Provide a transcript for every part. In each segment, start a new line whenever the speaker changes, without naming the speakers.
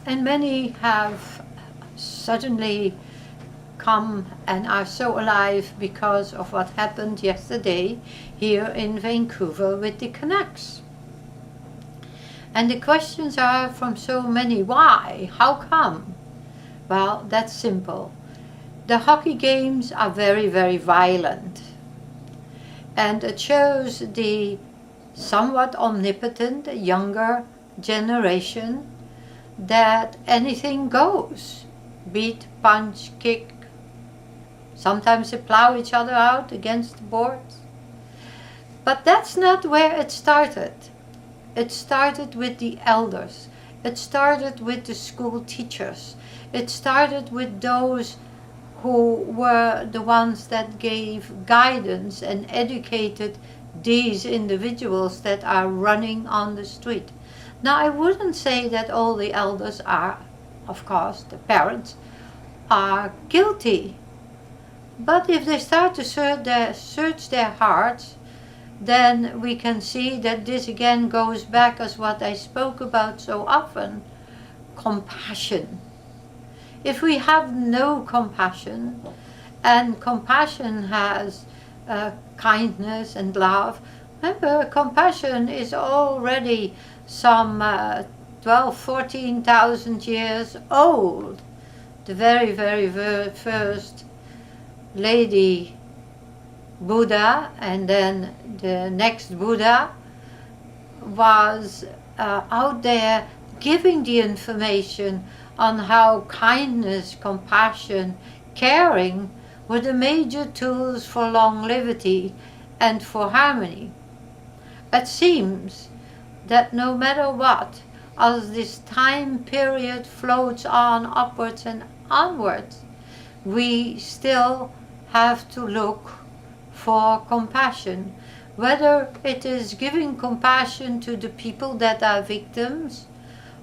And many have suddenly come and are so alive because of what happened yesterday here in Vancouver with the Canucks. And the questions are from so many. Why? How come? Well, that's simple. The hockey games are very, very violent. And it shows the somewhat omnipotent younger generation that anything goes. Beat, punch, kick. Sometimes they plow each other out against the boards. But that's not where it started. It started with the elders. It started with the school teachers. It started with those who were the ones that gave guidance and educated these individuals that are running on the street. Now, I wouldn't say that all the elders are, of course, the parents, are guilty. But if they start to search their hearts, then we can see that this again goes back as what I spoke about so often, compassion. If we have no compassion, and compassion has kindness and love, remember, compassion is already some 12, 14,000 years old. The very, very first lady Buddha, and then the next Buddha, was out there giving the information on how kindness, compassion, caring were the major tools for longevity and for harmony. It seems that no matter what, as this time period floats on upwards and onwards, we still have to look for compassion, whether it is giving compassion to the people that are victims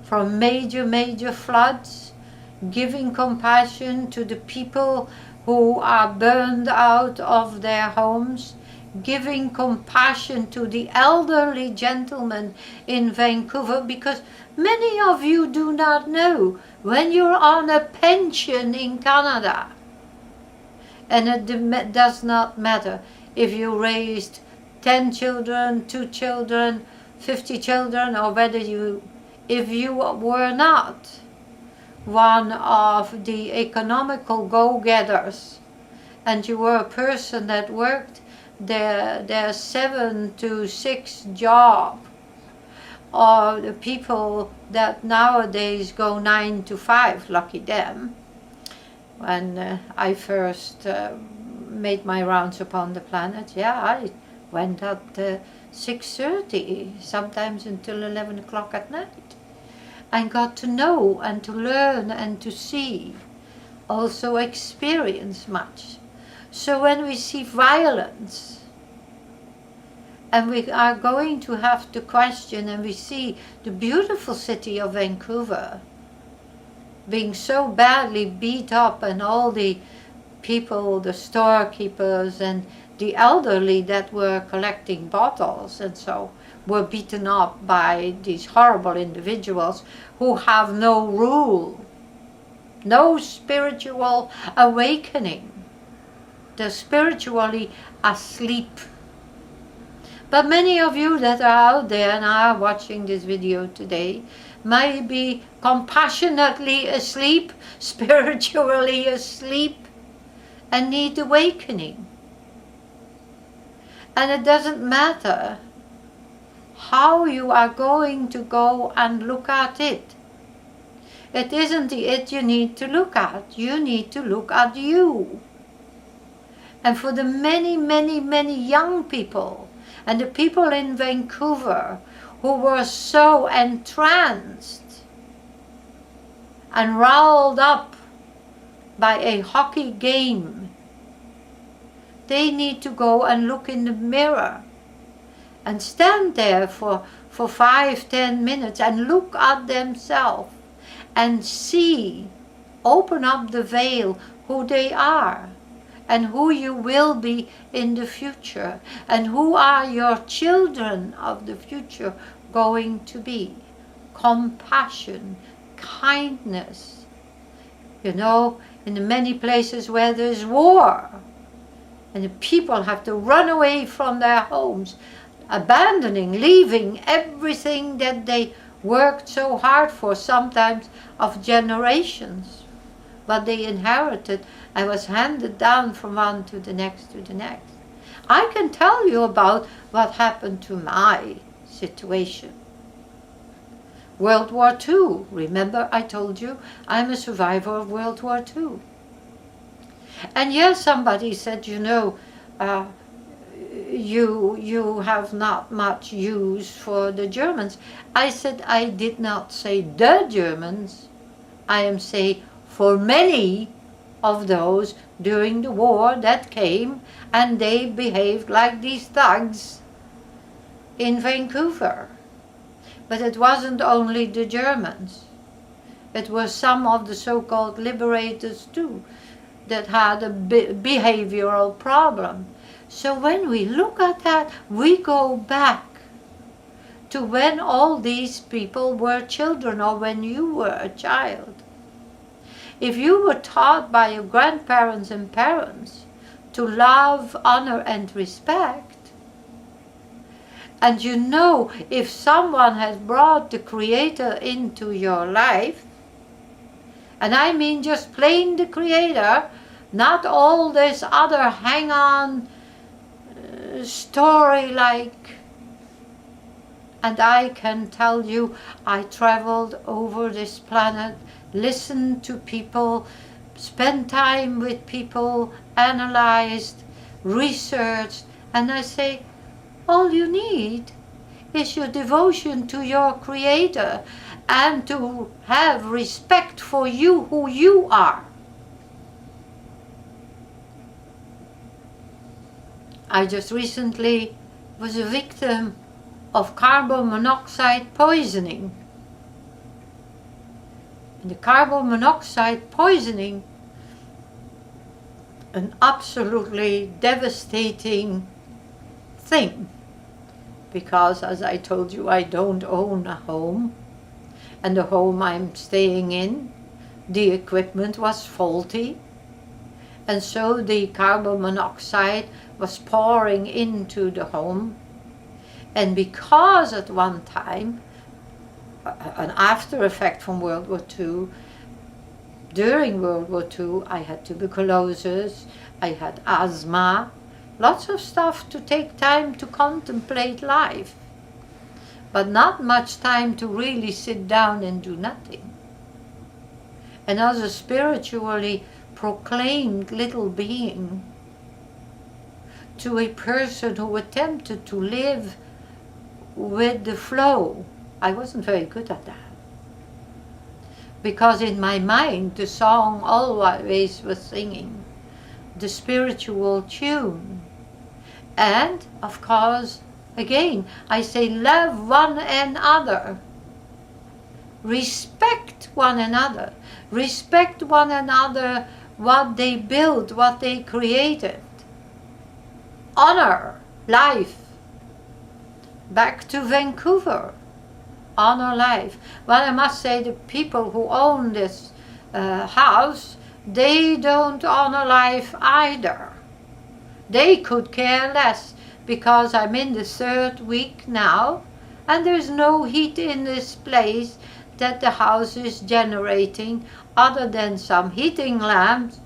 from major floods, giving compassion to the people who are burned out of their homes, giving compassion to the elderly gentlemen in Vancouver, because many of you do not know, when you're on a pension in Canada, and it does not matter if you raised 10 children, 2 children, 50 children, or whether if you were not one of the economical go-getters and you were a person that worked their 7 to 6 job, or the people that nowadays go 9 to 5, lucky them. When I first made my rounds upon the planet, I went at 6:30, sometimes until 11 o'clock at night. I got to know and to learn and to see, also experience much. So when we see violence, and we are going to have to question, and we see the beautiful city of Vancouver being so badly beat up, and all the people, the storekeepers and the elderly that were collecting bottles and so were beaten up by these horrible individuals who have no rule, no spiritual awakening. They're spiritually asleep. But many of you that are out there and are watching this video today may be compassionately asleep, spiritually asleep, and need awakening. And it doesn't matter how you are going to go and look at it. It isn't the it you need to look at. You need to look at you. And for the many young people, and the people in Vancouver who were so entranced and riled up by a hockey game, they need to go and look in the mirror and stand there for 5-10 minutes and look at themselves and see, open up the veil, who they are and who you will be in the future, and who are your children of the future going to be. Compassion, kindness. You know, in the many places where there's war, and the people have to run away from their homes, abandoning, leaving everything that they worked so hard for, sometimes of generations, what they inherited and was handed down from one to the next to the next. I can tell you about what happened to my situation. World War II. Remember I told you I'm a survivor of World War II. And yes, somebody said, you know, you have not much use for the Germans. I said I did not say the Germans. I am saying for many of those during the war that came, and they behaved like these thugs in Vancouver. But it wasn't only the Germans. It was some of the so-called liberators too that had a behavioral problem. So when we look at that, we go back to when all these people were children, or when you were a child. If you were taught by your grandparents and parents to love, honor and respect, and you know if someone has brought the Creator into your life, and I mean just plain the Creator, not all this other hang-on story like. And I can tell you, I traveled over this planet, listened to people, spent time with people, analyzed, researched, and I say, all you need is your devotion to your Creator and to have respect for you, who you are. I just recently was a victim of carbon monoxide poisoning. And the carbon monoxide poisoning, an absolutely devastating thing. Because, as I told you, I don't own a home. And the home I'm staying in, the equipment was faulty. And so the carbon monoxide was pouring into the home. And because at one time, an after effect from World War II, during World War II, I had tuberculosis, I had asthma, lots of stuff to take time to contemplate life, but not much time to really sit down and do nothing. And as a spiritually proclaimed little being, to a person who attempted to live with the flow, I wasn't very good at that. Because in my mind, the song always was singing the spiritual tune. And, of course, again, I say love one another. Respect one another. Respect one another, what they built, what they created. Honor life. Back to Vancouver. Honor life. Well, I must say the people who own this house, they don't honor life either. They could care less, because I'm in the 3rd week now and there's no heat in this place that the house is generating other than some heating lamps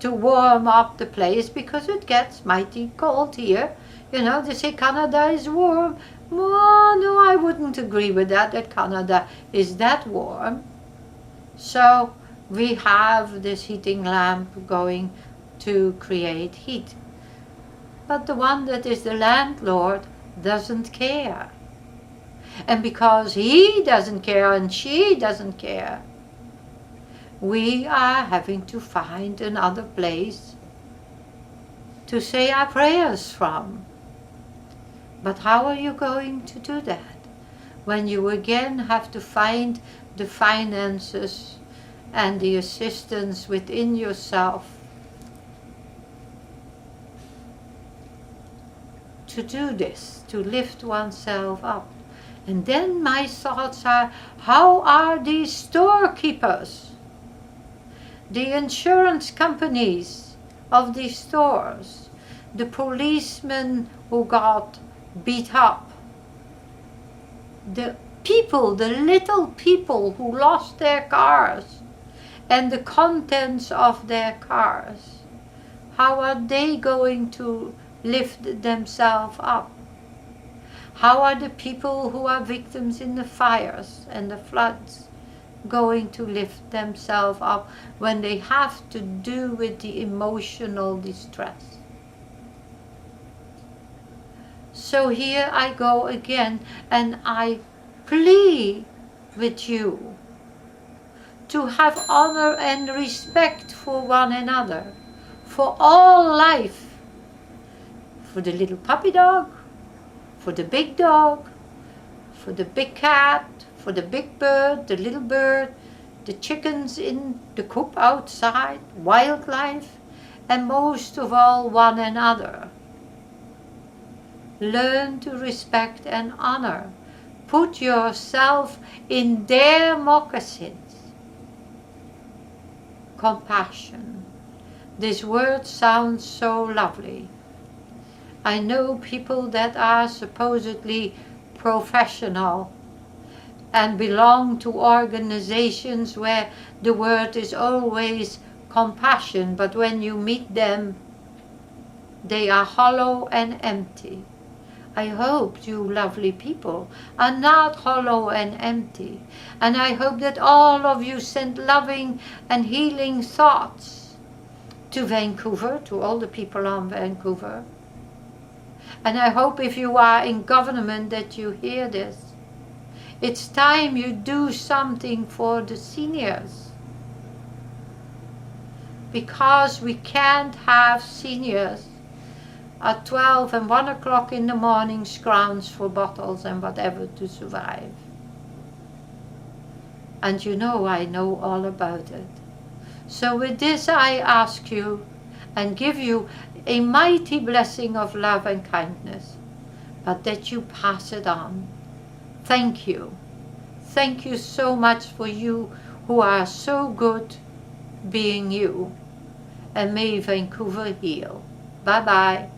to warm up the place, because it gets mighty cold here. You know, they say Canada is warm. Well, no, I wouldn't agree with that Canada is that warm. So we have this heating lamp going to create heat. But the one that is the landlord doesn't care. And because he doesn't care and she doesn't care, we are having to find another place to say our prayers from. But how are you going to do that when you again have to find the finances and the assistance within yourself to do this, to lift oneself up? And then my thoughts are, how are these storekeepers, the insurance companies of these stores, the policemen who got beat up, the people, the little people who lost their cars and the contents of their cars, how are they going to lift themselves up? How are the people who are victims in the fires and the floods going to lift themselves up when they have to do with the emotional distress? So here I go again, and I plea with you to have honor and respect for one another, for all life, for the little puppy dog, for the big dog, for the big cat, for the big bird, the little bird, the chickens in the coop outside, wildlife, and most of all one another. Learn to respect and honor. Put yourself in their moccasins. Compassion. This word sounds so lovely. I know people that are supposedly professional and belong to organizations where the word is always compassion, but when you meet them, they are hollow and empty. I hope you lovely people are not hollow and empty, and I hope that all of you send loving and healing thoughts to Vancouver, to all the people on Vancouver. And I hope if you are in government that you hear this. It's time you do something for the seniors. Because we can't have seniors at 12 and 1 o'clock in the morning scrounge for bottles and whatever to survive. And you know I know all about it. So with this I ask you and give you a mighty blessing of love and kindness, but that you pass it on. Thank you. Thank you so much for you who are so good being you. And may Vancouver heal. Bye-bye.